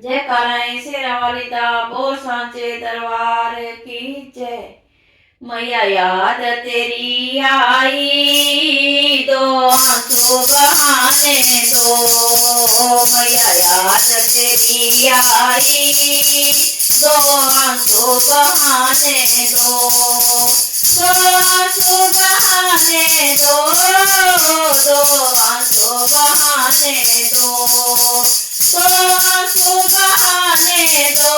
जय कराई शेरा वाली दा बोल सांचे दरबार की जय। मैया याद तेरी आई दो आंसू बहाने दो। मैया याद तेरी आई दो आंसू बहाने दो। दो आंसू बहाने दो। दो आंसू बहाने दो। दो आंसू बहाने दो।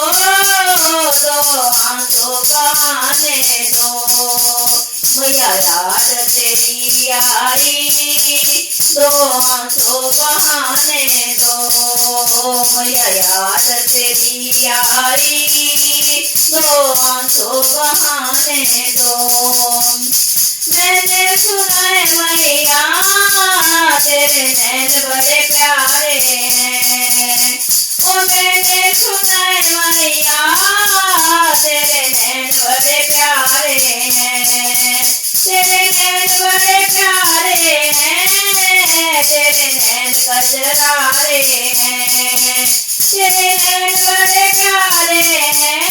दो आंसू बहाने दो। मैया याद तेरी आई दो आंसू बहाने दो। मैया याद तेरी आई दो आंसू बहाने दो। मैंने सुना है मैया तेरे नैन बड़े प्यारे हैं। ओ मैंने सुना है मैया तेरे नैन बड़े प्यारे हैं। तेरे नैन बड़े प्यारे हैं। तेरे नैन कजरारे हैं। तेरे नैन बड़े प्यारे हैं।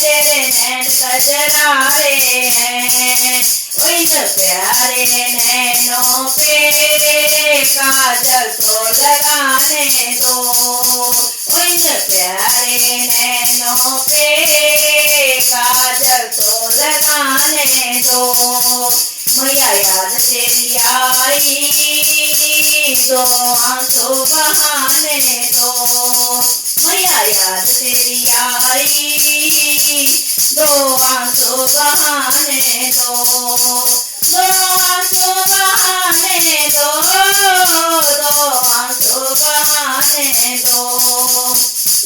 तेरे नैन कजरारे हैं। इन प्यारे नैनों पे काजल तो लगाने दो। इन प्यारे नैनों पे काजल तो लगाने दो। मैया याद तेरी आई दो आंसू बहाने दो। मैया याद तेरी आई दो आंसू बहाने दो। दो आंसू बहाने दो। दो आंसू बहाने दो।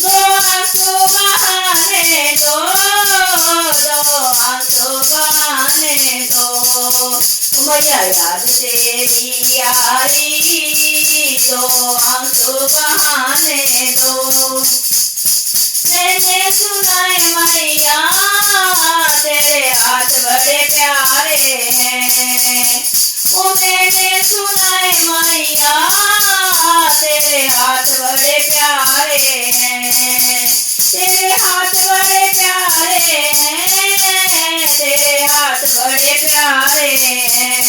दो आंसू बहाने दो। दो आंसू बहाने दो। मैया याद तेरी आई दो आंसू बहाने दो। मैंने सुना है मैया तेरे हाथ बड़े प्यारे हैं। ओ मैंने सुना है मैया तेरे हाथ बड़े प्यारे हैं। तेरे हाथ बड़े प्यारे हैं। तेरे हाथ बड़े प्यारे हैं।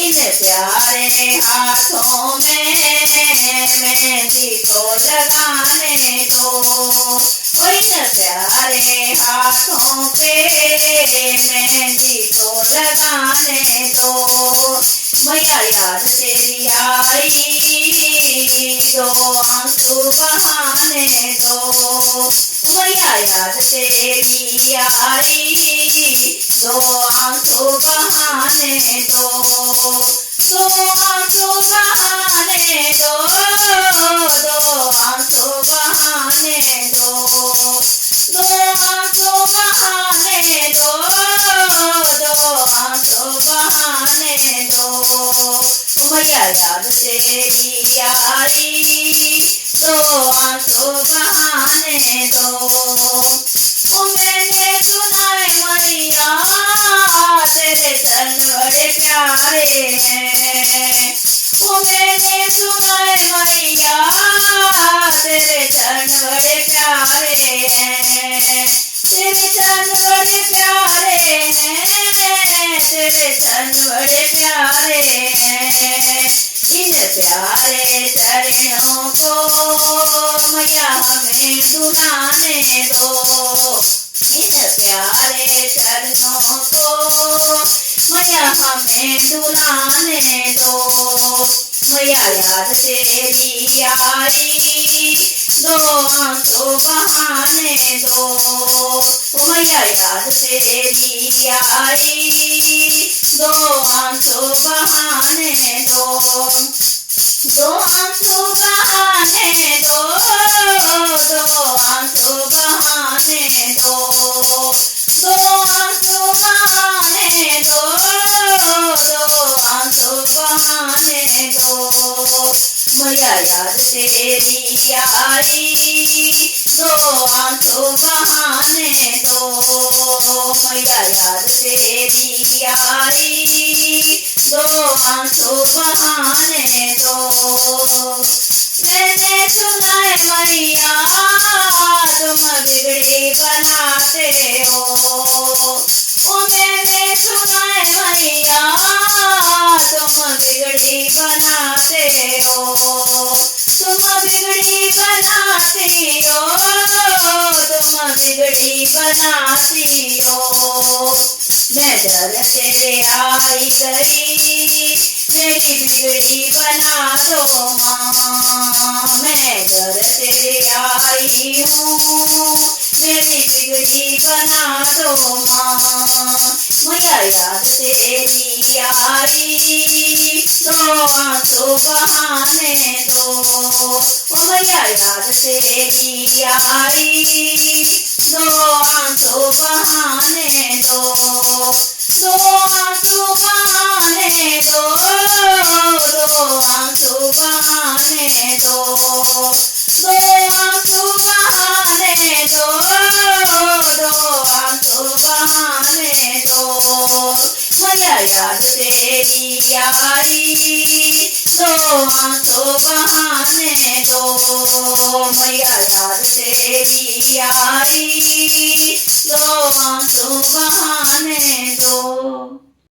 इन प्यारे हाथों में मेहंदी तो लगाने दो। इन प्यारे हाथों पे मेहंदी तो लगाने दो। मैया याद तेरी आई दो आंसू बहाने दो। मैया याद तेरी आई दो आंसू बहाने दो। दो आंसू बहाने दो। दो आंसू बहाने दो। दो आंसू बहाने दो। दो आंसू बहाने दो। मैया याद तेरी आई दो आंसू बहाने दो। ओ मैंने सुना है मैया तेरे चरण बड़े प्यारे हैं। ओ मैंने सुना है मैया तेरे चरण बड़े प्यारे हैं। तेरे चरण बड़े प्यारे हैं। तेरे चरण बड़े प्यारे हैं। इन प्यारे चरणों को मैया हमें सुनाने दो। इन प्यारे चरणों को मैया हमें दुलाने दो। मैया याद तेरी आई दो आंसू बहाने दो। मैया याद तेरी आई दो आंसू बहाने दो। दो आंसू बहाने दो। दो आंसू बहाने दो। दो आंसू बहाने दो। दो आंसू बहाने दो। मैया याद तेरी आई दो आंसू बहाने दो। मैया याद तेरी आई दो आंसू बहाने दो। मैंने सुना है मैया तुम बिगड़ी बनाते हो, ओ मैंने सुना है मैया तुम बिगड़ी बनाते हो, तुम बिगड़ी बनाती हो, तुम बिगड़ी बनाती हो। मैं दर तेरे आई गई मेरी बिगड़ी बना दो माँ, मैं दर तेरे आई हूँ मेरी बिगड़ी बना दो माँ। मैया याद तेरी आई दो आंसू बहाने दो, ओ मैया याद तेरी आई दो आंसू बहाने दो, दो आंसू बहाने दो, दो आंसू बहाने दो, दो आंसू बहाने दो, दो आंसू बहाने दो। मैया याद तेरी आई दो आंसू बहाने दो, मैया याद तेरी आई दो आंसू बहाने दो।